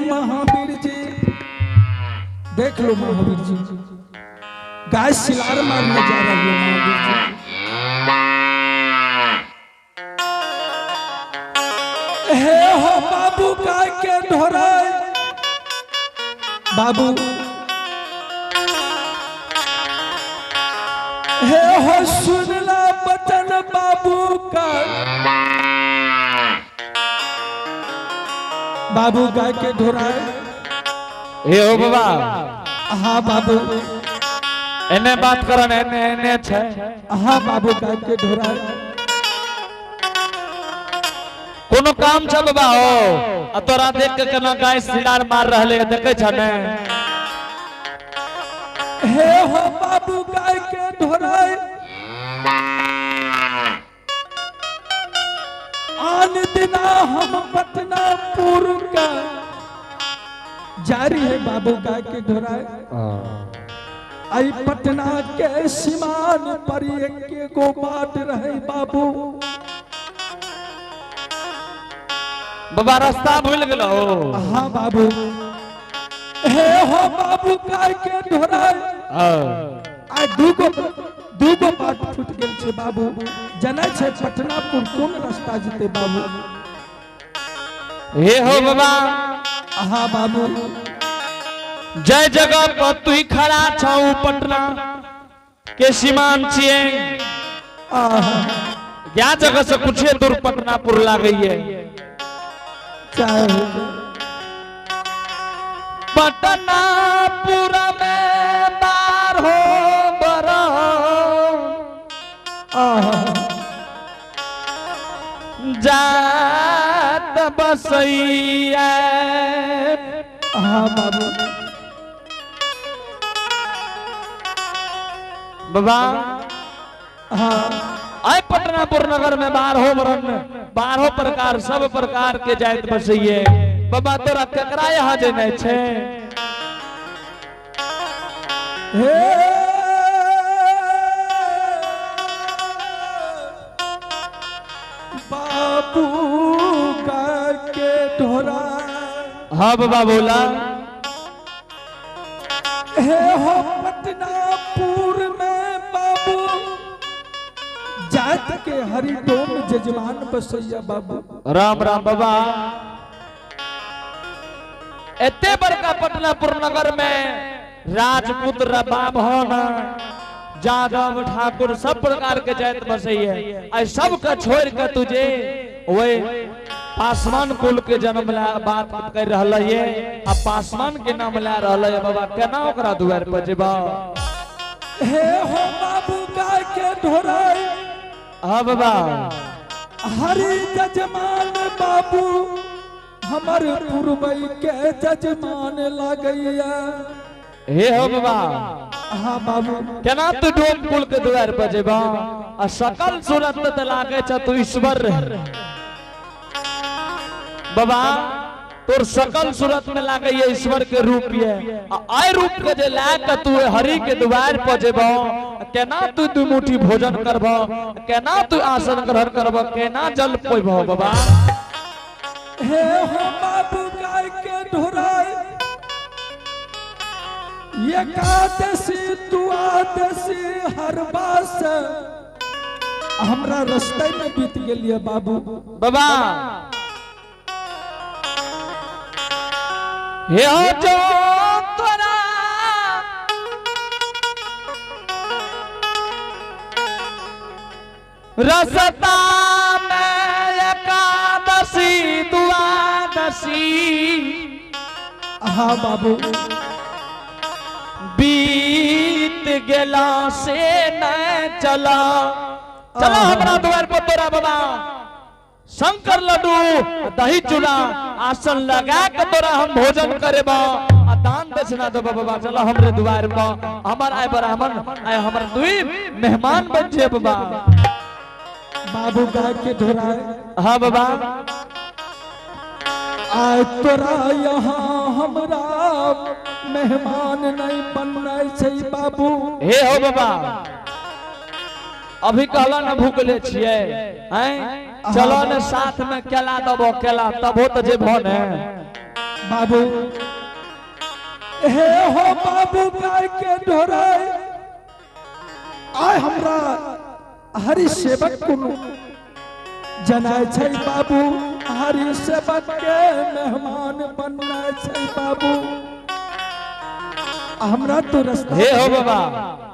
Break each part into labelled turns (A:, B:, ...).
A: महावीर जी, देख लो महावीर जी, गाय सिलार मारने जा रही है महावीर जी। हे हो बाबू गाय के ढोराए, बाबू हे हो सुनला बचन बाबू का, बाबू गाय के ढोराए।
B: हे हो बाबा,
A: हाँ बाबू
B: एने बात करन, एने एने छे।
A: हाँ बाबू गाय के ढोराए।
B: कोनो काम छ बाबा हो, आ तोरा देख के केना गाय सिलार मार रहले देखे छ ने।
A: हे हो बाबू गाय के ढोराए, आन दिना हम पटनापुर का जारी है बाबू गाय के ढोराए। आई पटना के सीमान पर एक गो बाट रहे बाबू।
B: बाबा रास्ता भूल गेलो।
A: हाँ बाबू। हे हो बाबू गाय के ढोराए, आई दूगो बाट फूट गेल छे बाबू। जनै छे पटनापुर कोन रास्ता जेते बाबू?
B: हे हो बाबा।
A: हाँ बाबू।
B: जय जगह पर तू ही खड़ा छौ, पटना के सीमान छिए। क्या जगह से कुछ दूर पटनापुर लागई है। पटनापुर में बार हो बरा जात बसैया।
A: हाँ बाबू।
B: बाबा
A: हाँ
B: आय पटनापुर नगर में 12 बरन 12 प्रकार सब प्रकार के जात बसैये। बाबा तोरा केकरा यहाँ जेने छे?
A: हे बाबू गाय के ढोरा।
B: हाँ बाबा बोला।
A: हे हो पटनापुर में बाबू जात के हरिडोम जजमान बसैया बाबू।
B: राम राम बाबा। एते बड़का पटनापुर नगर में राजपूत रबाब होना जादव ठाकुर सब प्रकार के जात बसैये। आई सब का छोड़ के तुझे वही पासवान कुल के जन्म ला बात कर रहल है। आ पासवान के नाम ला रहल है बाबा। केना ओकरा दुआर पर जेबा?
A: हे हो बाबू गाय के ढोराए।
B: हाँ बाबा।
A: हरि जजमान बाबू हमर पुरबई के जजमान लागैया।
B: हे हो बाबा।
A: हाँ बाबू।
B: केना तू डोम कुल के दुआर पर जेबा? आ सकल सूरत त लागे छ तू ईश्वर बाबा। तोर सकल सूरत में लागे ये ईश्वर के रूप है। आय रूप के जे लाके तू हरि के द्वार पर जेबो, केना तू दू मुट्ठी भोजन करबो, केना तू आसन ग्रहण करबो, केना जल पीबो बाबा?
A: हे हो बाबू गाय के ढोराए, ये एकादशी द्वादशी हर बास हमरा रास्ते में बीत गेलिए बाबू।
B: बाबा हे हो जो तोरा रसता में एकादशी द्वादशी।
A: हाँ बाबू।
B: बीत गेला से न चला। चला हमरा द्वार पर तोरा बाबा शंकर लड्डू दही चूड़ा आसन लगा के तोरा हम भोजन करेबा। आ दान दक्षिणा देबा बाबा। चला हमरे द्वार पर हमर आय ब्राह्मण आय हमर दुई मेहमान बन जे बाबा।
A: बाबू गाय के ढोराए।
B: हाँ बाबा।
A: आय तोरा यहाँ हमरा मेहमान नहीं बनना चाहिए बाबू।
B: हे हो बाबा। अभी कहला न भूखले छिए हैं, चलो न साथ में केला दबो केला तब हो तो जेबो ने।
A: बाबू हे हो बाबू गाय के ढोराई आय हमरा हरि सेवक को जनाय छै बाबू हरि सेवक के मेहमान बनना छै बाबू हमरा तो रास्ता
B: हे हो बाबा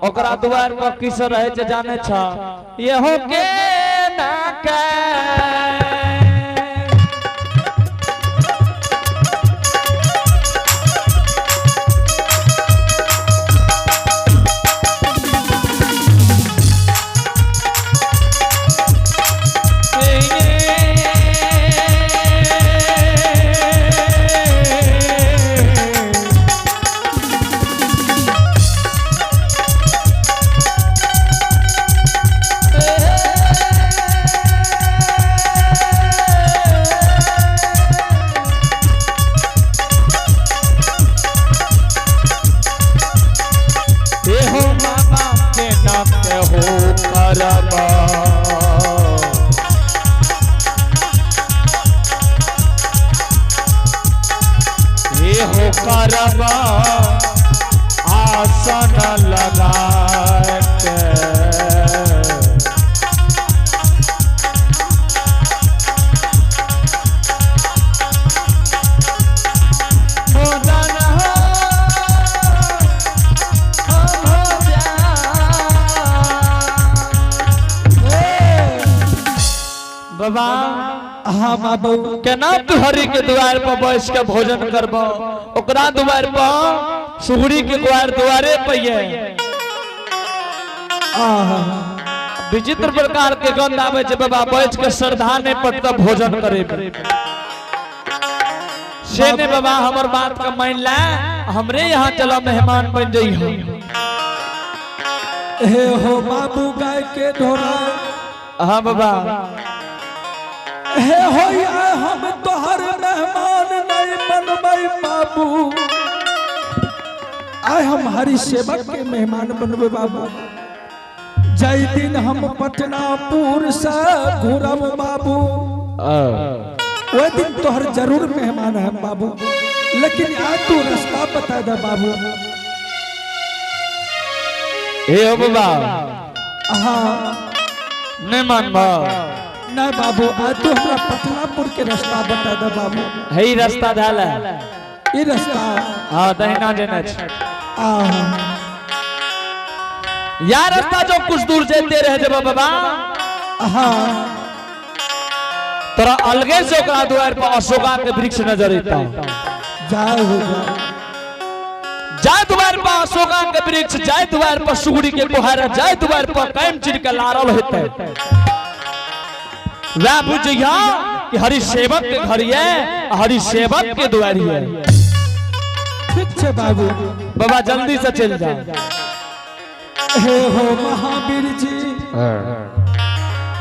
B: ओकरा द्वार पर किस रहे छै जाने छ ये हो के ना के करबा आसन लगा के बाबा
A: हाँ बाबू
B: केना तू हरि के द्वार पर बैठ के भोजन करबो ओकरा द्वार पर सुगड़ी के द्वारे पे विचित्र प्रकार के गंध आवे छै बाबा बैठ के श्रद्धा ने पड़ता भोजन करे से ने बाबा हमर बात का मान ला हमरे यहाँ चलो मेहमान बन जई
A: हे हो बाबू गाय के ढोरा
B: हाँ बाबा
A: हे हो हम तोहर मेहमान नहीं बनबै बाबू आय हम हरि सेवक के मेहमान बनबे बाबू जय दिन हम पटनापुर से घूरब बाबू वो दिन तोहर जरूर मेहमान है बाबू लेकिन आज तू रास्ता बता दे बाबू
B: हे हो बाबा
A: हाँ
B: नहीं मानबा
A: नहीं बाबू आज तू हमरा पटनापुर के रास्ता बता दे बाबू
B: है ही रास्ता धाला
A: ये रास्ता
B: हाँ दहिना देना छै या रास्ता जो कुछ दूर जेते रह जब बाबा
A: हाँ
B: तोरा अलगे से ओकरा द्वार पर अशोका के वृक्ष नजर आता
A: जाए होगा
B: जाय द्वार पर अशोका के वृक्ष जाय द्वार पर सुगड़ी के कुहारा जाय द्वार पर कैम चिर के लारल हेतै वह बुझिया कि हरि सेवक के घर है हरि सेवक के द्वारी है
A: ठीक है बाबू
B: बाबा जल्दी से चल जा
A: हे हो महावीर जी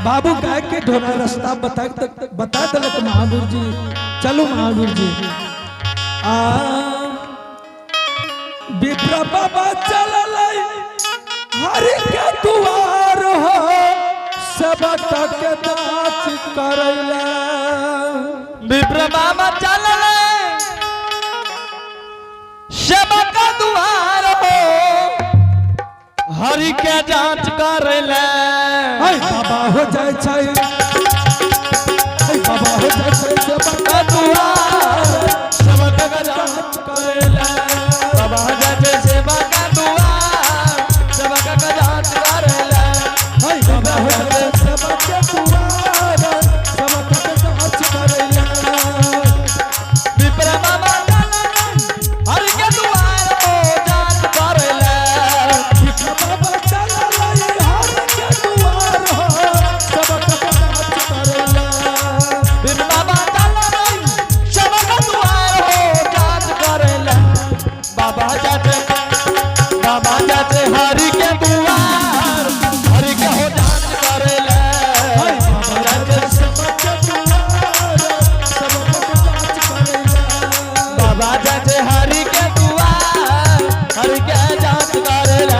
A: बाबू गाय के ढोरा रास्ता बता दलक महावीर जी चलो महावीर जी विप्र बाबा चल हरि के दुआर हो सब तक नाच करैला
B: विप्र बाबा चल सेवक का दुआर हो हरि के जांच करैला
A: बाबा हो जाय छै बाबा हो जाय छै सेवक का दुआर
B: सेवक का जांच करैला बाबा हो जाय छै सेवक का दुआर सेवक का जांच करैला
A: बाबा हो जाय सेवक के दुआर सेवक के जांच करैला
B: विप्र बाबा हरि के दुआर हो जांच करैला
A: विप्र बाबा चल हरि के दुआर हो सेवक के जांच करैला
B: विप्र बाबा चल सेवक का दुआर हो जांच करैला बाबा जाते हरि के दुआर हरि के हो जांच करैला
A: बाबा जाते सेवक के दुआर सेवक के जांच करैला
B: बाबा जाते हरि के दुआर हरि के जांच करैला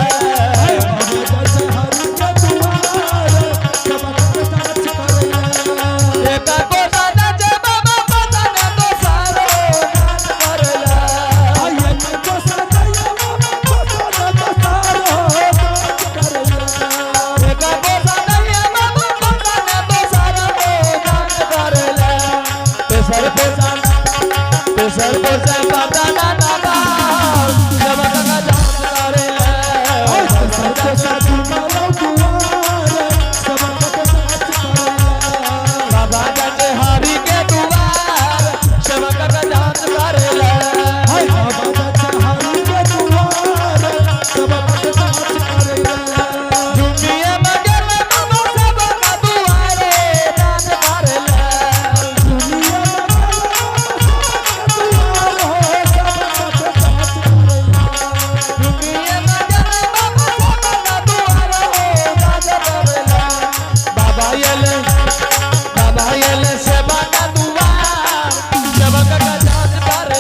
B: एका को साजा जे बाबा पता ने तो सारो जांच सर को से पटना नगर सबक का जांच करे
A: सर को से तुम्हारा दुआर सबक का जांच करे
B: बाबा जाके हरि के दुआर सबक का जांच करे
A: बाबा जाके हरि के दुआर सबक का जांच करे
B: दुनिया में जब बाबा सबक का दुआरे जांच करे
A: दुनिया में सबक का जांच करे
B: दुनिया में जब बाबा सबक का दुआरे जांच करे बाबा ये सेवा का दुआर सबक का जांच करे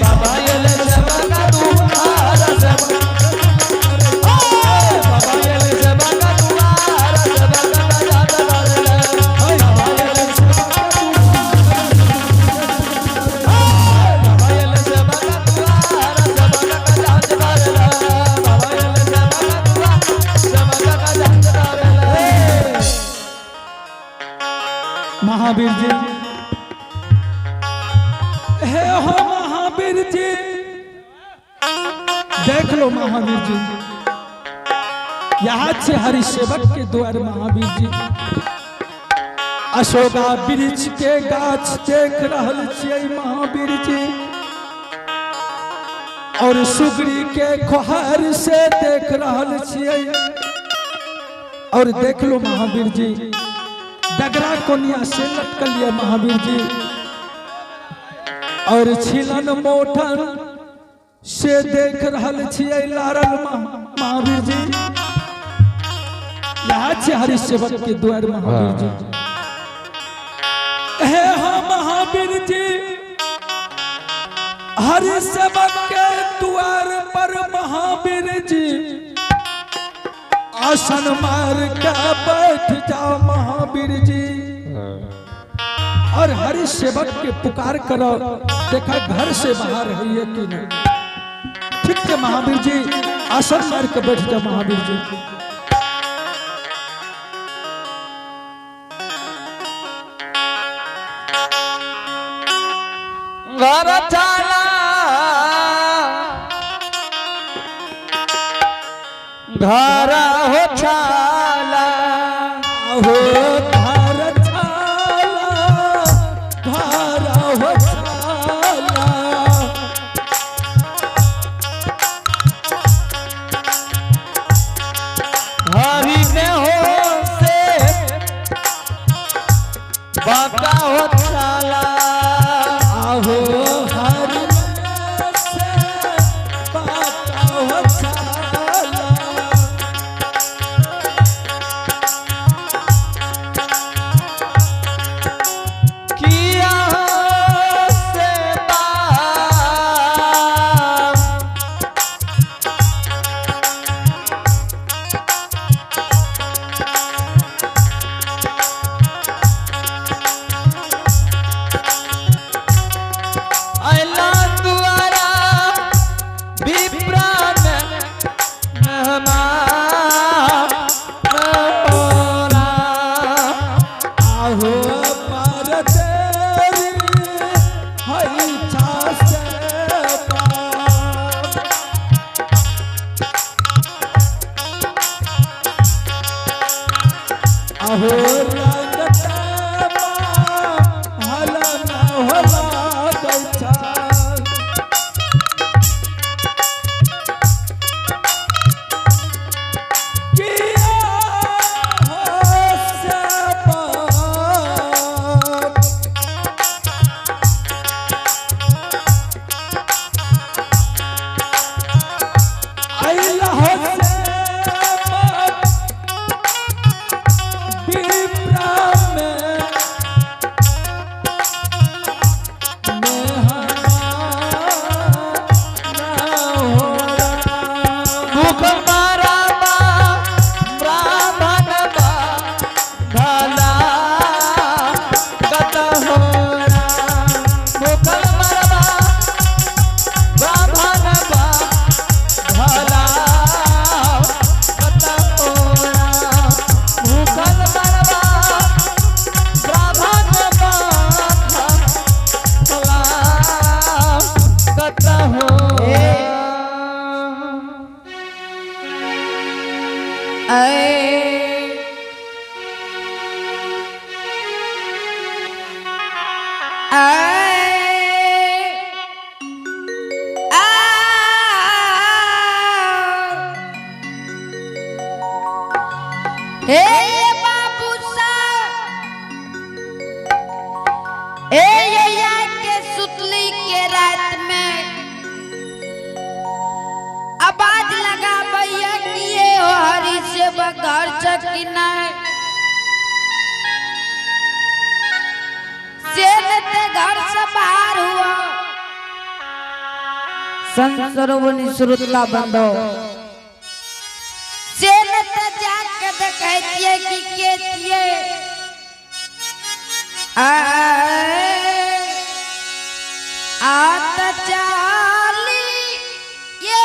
B: बाबा ये सेवा का दुआर बाबा ये सेवा का दुआर सबक का जांच करे बाबा ये सेवा का दुआर सबक का जांच करे बाबा ये सेवा का दुआर सबक का जांच करे
A: महावीर जी हे हो महावीर जी देख लो महावीर जी यहाँ से हरि सेवक के द्वार महावीर जी अशोका वृक्ष के गाछ देख रहल छियै महावीर जी और सुगरी के खोहर से देख रहल छियै और देख लो महावीर जी डगरा कोनिया से लटकल है महावीर जी और छिलन मोठन से देख रहल छियै लारल महावीर जी यहाँ से हरि सेवक के द्वार महावीर जी हे हो महावीर जी हरि सेवक के द्वार पर महावीर जी आसन मार के बैठ जाओ महावीर जी और हरि सेवक के पुकार करो देखा घर से बाहर है ये कि नहीं ठीक है महावीर जी आसन मार के बैठ जाओ महावीर जी
B: घर चला घर हो छाला
A: हो धार छाला धार हो छाला
B: हरि ने हो से बाका हो छाला
A: आहो हर से बाका हो छाला
B: सकता हूँ।
C: के सुतली के रात में आवाज लगा भैया किए हो हरी से बगर चकिना से घर से बाहर हुआ संसरवनी श्रुतला बंदो से जाके देखिए कि के छिए आत चाली ये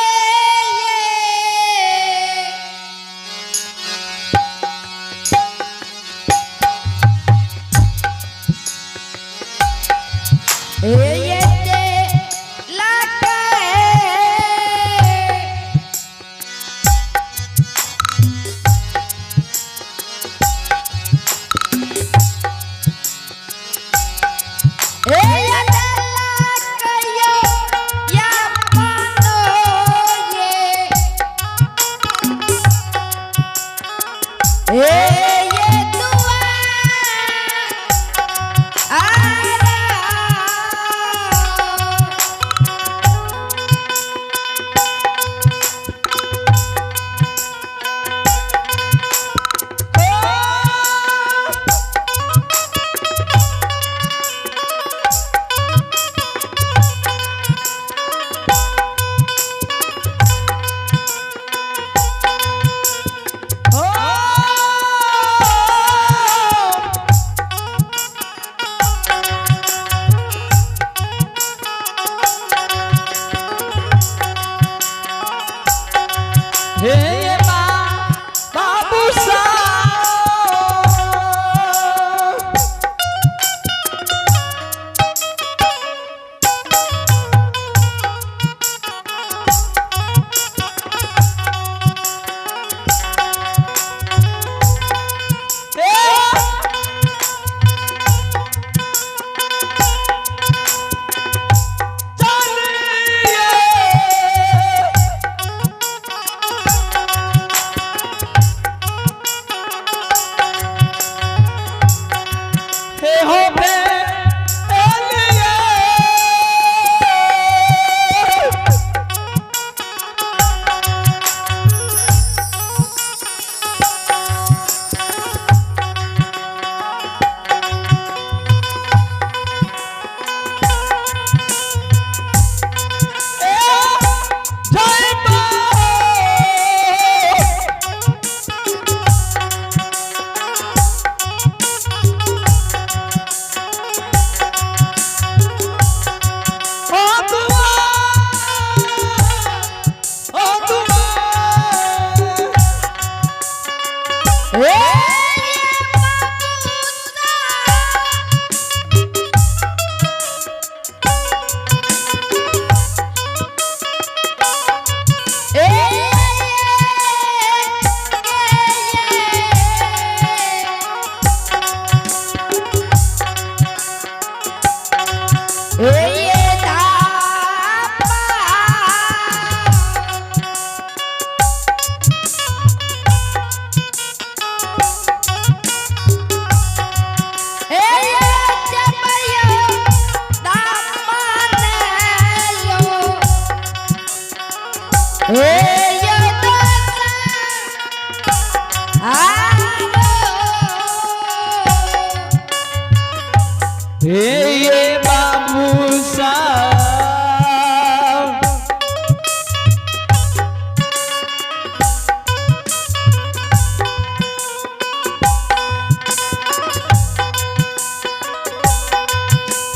B: ये बाबू साहब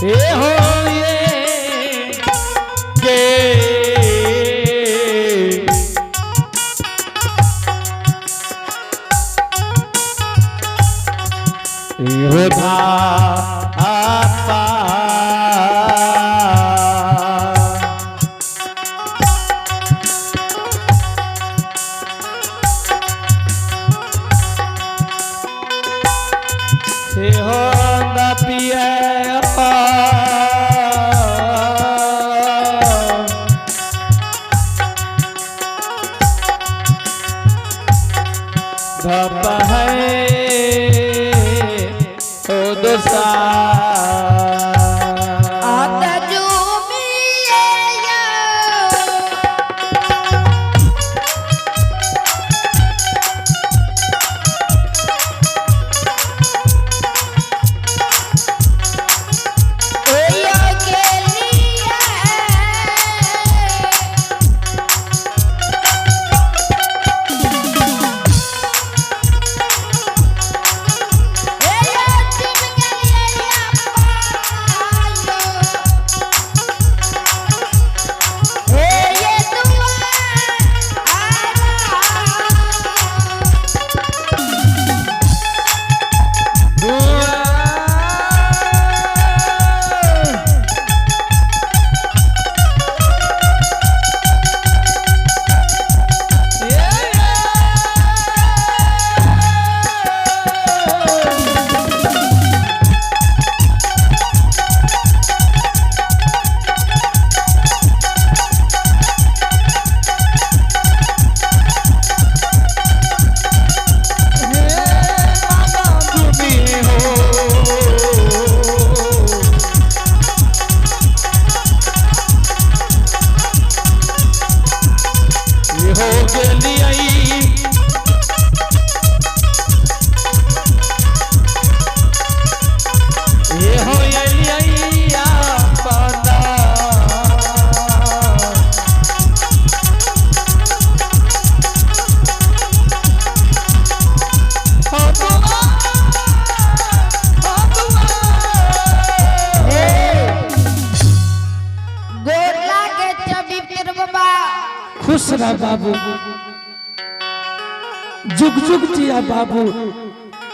B: ये हो ये के ये था आपा हो गेलियै ये हो गेलियै पता
C: गोला के चबितर बाबा
A: खुश रह बाबू, जुग जुग जिया बाबू,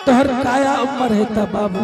A: तोहर काया उमर है ता बाबू।